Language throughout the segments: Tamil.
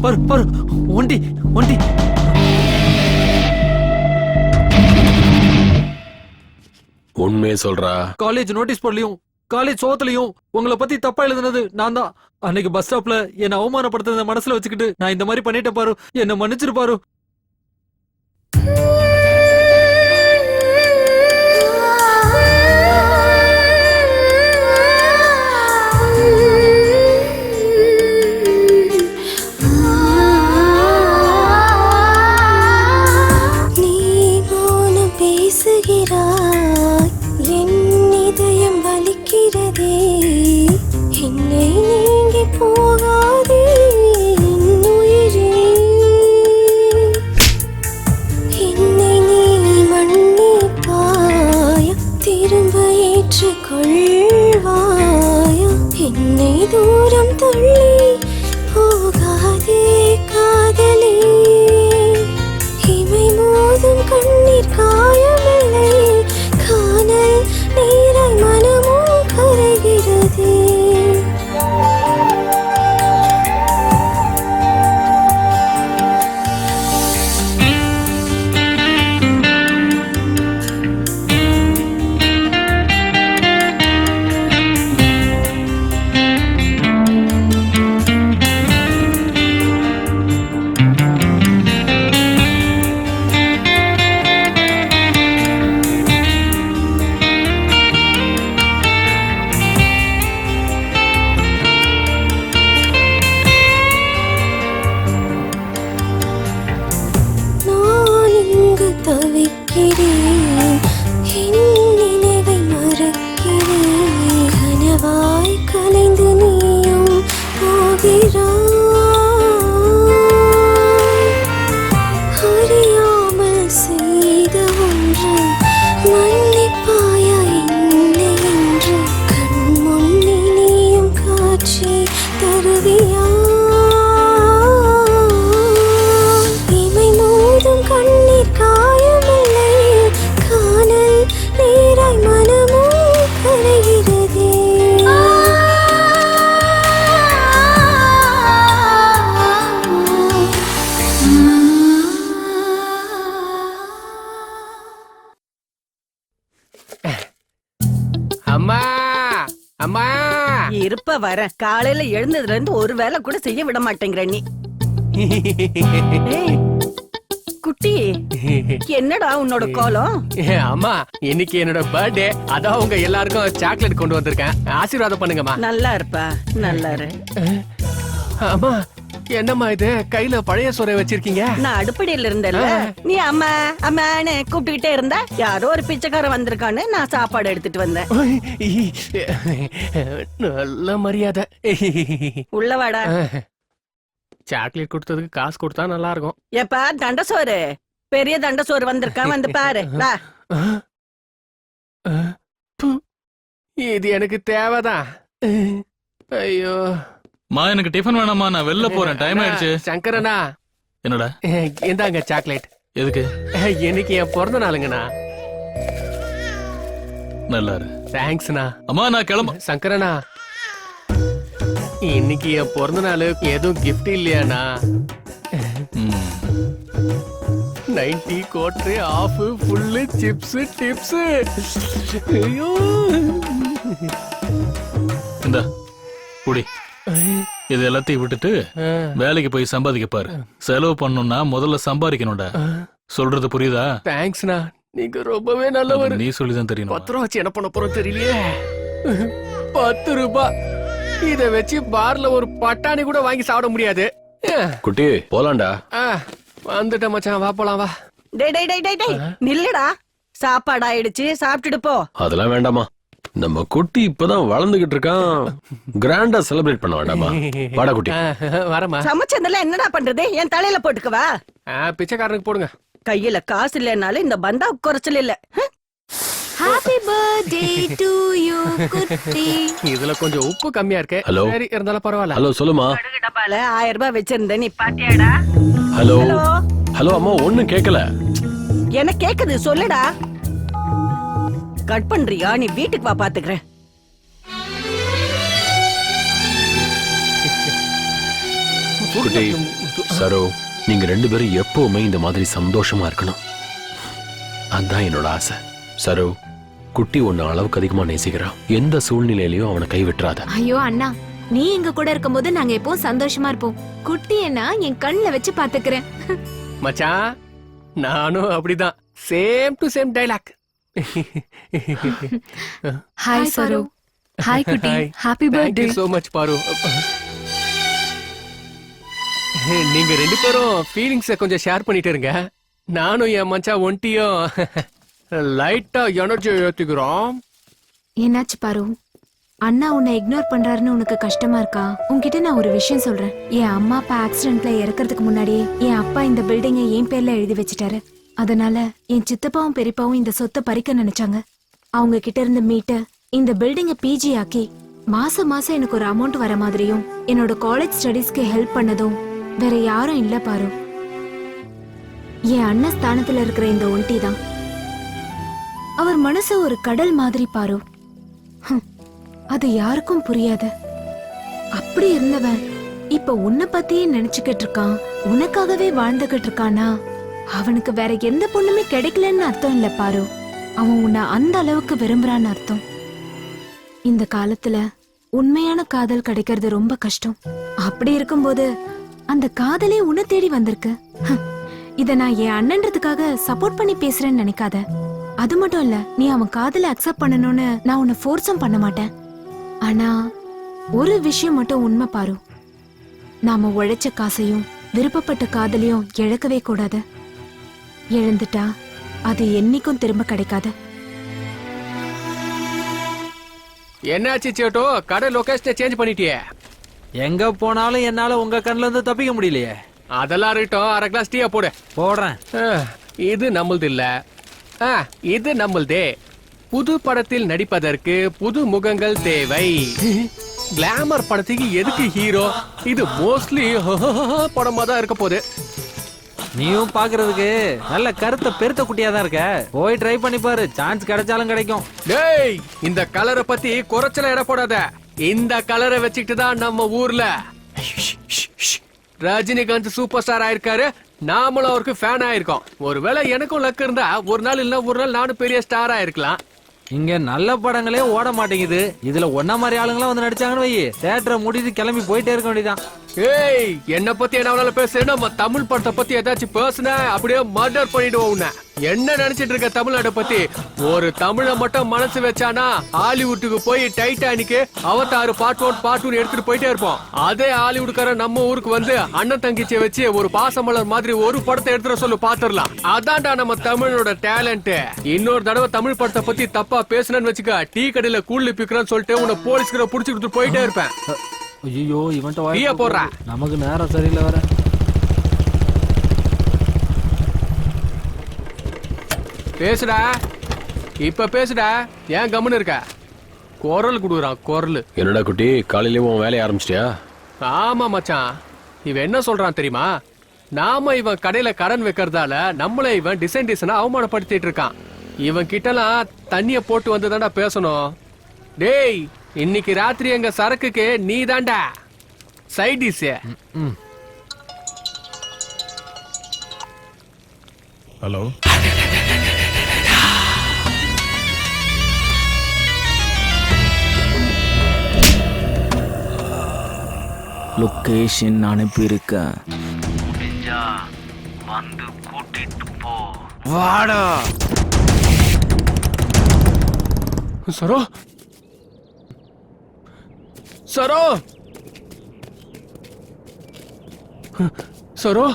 பாரு பாரு, ஒண்டி ஒண்டி. உண்மையை சொல்றா. காலேஜ் நோட்டீஸ் போர்ட்லயும் காலேஜ் சோத்துலயும் உங்களை பத்தி தப்பா எழுதுனது நான் தான். அன்னைக்கு பஸ் ஸ்டாப்ல என்ன அவமானப்படுத்துறத மனசுல வச்சுக்கிட்டு நான் இந்த மாதிரி பண்ணிட்டேன் பாரு. என்ன மன்னிச்சிரு பாரு. இருப்ப வர காலையில எழுந்ததுல இருந்து ஒரு வேலை கூட செய்ய விட மாட்டேங்கிற நீ. குட்டி, என்னடா உன்னோட கோலம்? அம்மா, இன்னைக்கு என்னோட பர்த்டே, அதான் உங்க எல்லாருக்கும் சாக்லேட் கொண்டு வந்திருக்கேன். ஆசீர்வாதம் பண்ணுங்கம்மா. நல்லா இருப்பா, நல்லா இரு. அம்மா, என்னம்மா இது கையில பழைய சோறை வச்சிருக்கீங்க? நான் அடுப்படியில இருந்தேன்ல, நீ அம்மா அம்மான்னு கூப்பிட்டுக்கிட்டே இருந்தா யாரோ ஒரு பிச்சைக்காரன் வந்திருக்கான்னு நான் சாப்பாடு எடுத்துட்டு வந்தேன். நல்ல மரியாதை. உள்ள வாடா. சாக்லேட் கொடுத்ததுக்கு காசு கொடுத்தா நல்லா இருக்கும். எப்பா தண்டசோறு, பெரிய தண்டசோறு வந்திருக்கா, வந்து பாரு. இது எனக்கு தேவைதான். ஐயோ மா, எனக்கு டிஃபன் வேணாமா, நான் வெளில போறேன், டைம் ஆயிடுச்சு. சங்கரனா, என்னடா? இந்தாங்க சாக்லேட். எதுக்கு? இன்னைக்கு என் பிறந்த நாளுங்கண்ணா. நல்லா இரு. தேங்க்ஸ்ண்ணா. அம்மா, நான் கிளம்ப. சங்கரனா, இன்னைக்கு என் பிறந்த நாள், எதுவும் கிஃப்ட் இல்லையாண்ணா? 90 quarter half full chips tips. ஐயோ, இந்த குடி. இது எல்லாத்தையும் விட்டுட்டு வேலைக்கு போய் சம்பாதிக்க பாரு. செலவு பண்ணணும்னா முதல்ல சம்பாதிக்கணும்டா. சொல்றது புரியுதா? தேங்க்ஸ்ண்ணா, நீங்க ரொம்பவே நல்லவர். நீ சொல்லிதான் தெரியும். 10 ரூபா வச்சு என்ன பண்ண போறோம் தெரியலையே. 10 ரூபாய் இத வச்சு பார்ல ஒரு பட்டாணி கூட வாங்கி சாப்பிட முடியாது. குட்டி, போலாம்டா. வந்துட்ட மச்சான், வா போலாம் வா. டேய் டேய் டேய் டேய், நில்லுடா. சாப்பாடு ஆயிடுச்சு, சாப்பிட்டுட்டு போ. அதெல்லாம் வேண்டாமா, நம்ம குட்டி இப்பதான் வளர்ந்துகிட்டு இருக்கான். கிராண்டா செலிப்ரேட் பண்ண வேண்டாமா? வாடா குட்டி. வரமா. சமைச்சதெல்லாம் என்னடா பண்றது? என் தலையில போட்டுக்கவா? பிச்சைக்காரனுக்கு போடுங்க. கையில காசு இல்லைனாலும் இந்த பந்தா குறைச்சல் இல்ல. ஹாப்பி பர்த்டே டு யூ குட்டி. இதுல கொஞ்சம் உப்பு கம்மியா இருக்கு. ஹலோ. சரி, இருந்தாலும் பரவாயில்ல. ஹலோ, சொல்லுமா. டப்பால 1000 ரூபாய் வச்சிருந்தேன், நீ பாட்டியாடா? ஹலோ ஹலோ அம்மா, ஒண்ணும் கேட்கல. என்ன கேக்குது, சொல்லுடா. கட் பண்றியா? நீ வீட்டுக்கு வா, பாத்துக்கிறேன். குட்டி சரோ, நீங்க 2 பேரும் எப்பவுமே இந்த மாதிரி சந்தோஷமா இருக்கணும். அதான் என்னோட ஆசை. சரோ, குட்டி ஒன்னு அளவுக்கு அதிகமா நேசிக்கிறான். எந்த சூழ்நிலையிலயும் அவனை கைவிட்டுறாத. ஐயோ அண்ணா, நீ எங்க கூட இருக்கும்போது நாங்க எப்பவும் சந்தோஷமா இருப்போம். குட்டி என்ன என் கண்ணுல வச்சு பாத்துக்கிறேன். மச்சான், நானும் அப்படிதான். Same to same dialogue. Hi Saro. Hi குட்டி. Happy birthday. சோ மச் பாரு. நீங்க 2 பேரும் ஃபீலிங்ஸ கொஞ்சம் ஷேர் பண்ணிட்டு இருங்க. நானும் என் மச்சான் ஒண்டியும் லைட்டா எனர்ஜி ஏத்திக்கிறோம். என்னாச்சு பாரு? அண்ணா உன்னை இக்னோர் பண்றாருன்னு உனக்கு கஷ்டமா இருக்கா? உன்கிட்ட நான் ஒரு விஷயம் சொல்றேன். என் அம்மா அப்பா ஆக்சிடென்ட்ல இறக்கறதுக்கு முன்னாடி என் அப்பா இந்த பில்டிங்கை என் பேர்ல எழுதி வச்சுட்டாரு. அதனால என் சித்தப்பாவும் பெரியப்பாவும் இந்த சொத்தை பறிக்க நினைச்சாங்க. அவங்க கிட்ட இருந்து மீட்டு இந்த பில்டிங்கை பிஜி ஆக்கி மாசம் மாசம் எனக்கு ஒரு அமௌண்ட் வர மாதிரியும் என்னோட காலேஜ் ஸ்டடீஸ்க்கு ஹெல்ப் பண்ணதும் வேற யாரும் இல்ல பாரு. என் அண்ணன் ஸ்தானத்துல இருக்கிற இந்த ஒண்டி தான். அவர் மனசு ஒரு கடல் மாதிரி பாரு. அது யாருக்கும் புரியாது. அப்படி இருந்தவன் இப்ப உன்னை பத்தியே நினைச்சுக்கிட்டு இருக்கான். உனக்காகவே வாழ்ந்துகிட்டு இருக்கானா? அவனுக்கு வேற எந்த பொண்ணுமே கிடைக்கலன்னு அர்த்தம் இல்ல பாரு. அவன் உன்னை அந்த அளவுக்கு விரும்புறான்னு அர்த்தம். இந்த காலத்துல உண்மையான காதல் கிடைக்கிறது ரொம்ப கஷ்டம். அப்படி இருக்கும்போது அந்த காதலே உன்னை தேடி வந்திருக்கு. இத நான் என் அண்ணன்றதுக்காக சப்போர்ட் பண்ணி பேசுறேன்னு நினைக்காத. அது மட்டும் இல்ல, நீ அவன் காதலை அக்செப்ட் பண்ணணும்னு நான் உன்னை ஃபோர்ஸும் பண்ண மாட்டேன். ஆனா ஒரு விஷயம் மட்டும் உண்மை பாரு. நாம உழைச்ச காசையும் விருப்பப்பட்ட காதலையும் இழக்கவே கூடாது. இழந்துட்டா அது என்னைக்கும் திரும்ப கிடைக்காது. என்னாச்சு சேட்டோ, கடை லொகேஷனை சேஞ்ச் பண்ணிட்டியே? எங்க போனாலும் என்னால உங்க கண்ணுல இருந்து தப்பிக்க முடியலையே. அதெல்லாம் இருக்கட்டும், 1/2 கிளாஸ் டீயா போடு. போடுறேன். இது நம்மளது இல்ல, இது நம்மளதே. புது படத்தில் நடிப்பதற்கு புது முகங்கள் தேவை. கிளாமர் படத்துக்கு எதுக்கு ஹீரோ? இது மோஸ்ட்லி படமா தான் இருக்க போகுது. நீயும் பாக்குறதுக்கு நல்ல கருத்த பெருத்த குட்டியா தான் இருக்க. போய் ட்ரை பண்ணி பாரு, சான்ஸ் கிடைச்சாலும் கிடைக்கும். டேய், இந்த கலரை பத்தி குறைச்சல இட போடாத. இந்த கலரை வச்சுக்கிட்டு தான் நம்ம ஊர்ல ரஜினிகாந்த் சூப்பர் ஸ்டார் ஆயிருக்காரு. நாமளும் அவருக்கு ஃபேன் ஆயிருக்கோம். ஒருவேளை எனக்கும் லக் இருந்தா ஒரு நாள் இல்ல ஒரு நாள் நானும் பெரிய ஸ்டாரா இருக்கலாம். இங்க நல்ல படங்களே ஓட மாட்டேங்குது. இதுல ஒன்ன மாதிரி ஆளுங்களாம் வந்து நடிச்சாங்கன்னு வை, தியேட்டரை முடிது கிளம்பி போயிட்டே இருக்க வேண்டியதான். ஏய், என்ன பத்தி என்ன பேசுறேன்? நம்ம தமிழ் படத்தை பத்தி ஏதாச்சும் பேசுன அப்படியே மர்டர் பண்ணிடுவோம் உன்னை. என்ன நினைச்சிட்டு இருக்க தமிழ்நாட்டை பத்தி? ஒரு தமிழை மட்டும் மனசு வச்சானா ஹாலிவுட்டுக்கு போய் டைட்டானிக், அவதார் பார்ட் 1 பார்ட் 2 எடுத்துட்டு போயிட்டே இருப்போம். அதே ஹாலிவுட்கார நம்ம ஊருக்கு வந்து அண்ணன் தங்கிச்சியை வச்சு ஒரு பாசமலர் மாதிரி ஒரு படத்தை எடுத்துட சொல்லு, பாத்துடலாம். அதான்டா நம்ம தமிழோட டேலண்ட். இன்னொரு தடவை தமிழ் படத்தை பத்தி தப்பா பேசுனேன்னு வச்சுக்க, டீ கடையில கூழ் பிக்கிறேன்னு சொல்லிட்டு உன்னை போலீஸ்கிட்ட புடிச்சு கொடுத்து போயிட்டே இருப்பேன். ஐயோ, டீயா போடுறா. நமக்கு நேரம் சரியில்லை வர. பேசுடா, இப்ப பேசுடா. ஏன் கம்முன்னு இருக்க? குரல் குடுக்குறான் குரல். என்னடா குட்டி, காலையிலே உன் வேலையை ஆரம்பிச்சிட்டியா? ஆமா மச்சான், இவன் என்ன சொல்றான் தெரியுமா? நாம இவன் கடையில கடன் வைக்கிறதால நம்மள இவன் டிசைனா அவமானப்படுத்திட்டு இருக்கான். இவன் கிட்டலாம் தண்ணிய போட்டு வந்து தாண்டா பேசணும். டேய், இன்னைக்கு ராத்திரி எங்க சரக்குக்கு நீ தாண்டா சைடிஸ். ஹலோ, லொகேஷன் அனுப்பியிருக்கேன். வந்து கூட்டிட்டு போ. வாடா. சரோ, சரோ, சரோ,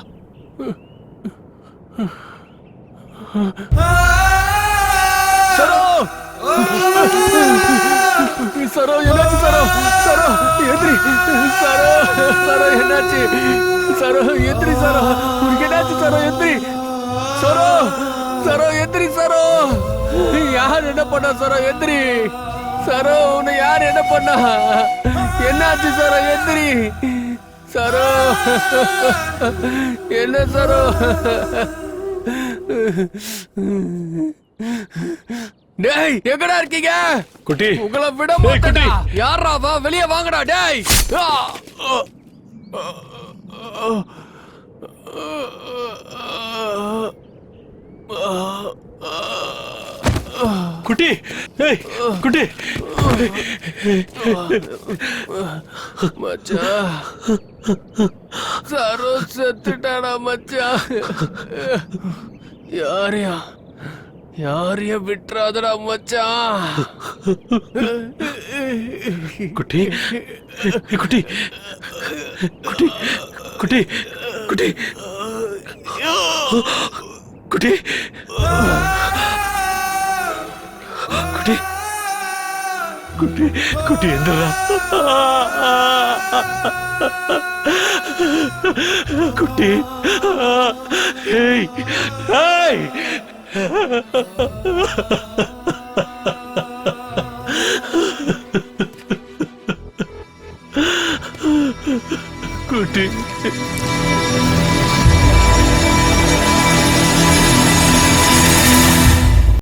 சரோ, சரோ, என்னாச்சு சரோ? சரோ, எந்திரி. சரோ, சரோ, என்னாச்சு? சரோ, எந்திரி. சரோ, உனக்கு என்னாச்சு? சரோ, எந்திரி. சரோ, சரோ, எந்திரி. சரோ, யார் என்ன பண்ணா? சரோ, எந்திரி. சரோ, உன்னை யார் என்ன பண்ணா? என்னாச்சு? சரோ, எந்திரி. சரோ, என்ன சரோ? டேய், எங்கடா இருக்கீங்க? குட்டி, உங்களை விட மாட்டேன்டா. யாரா வா, வெளியே வாங்கடா. டேய், குட்டி ஏய் குட்டி மச்சான் சரோ செத்துட்டாடா மச்சான். யாரையும் விட்டுறாதடா மச்சான். குட்டி குட்டி குட்டி குட்டி குட்டி குட்டி குட்டி குட்டி குட்டி எந்திரா குட்டி ஏய் ஏய் குட்டி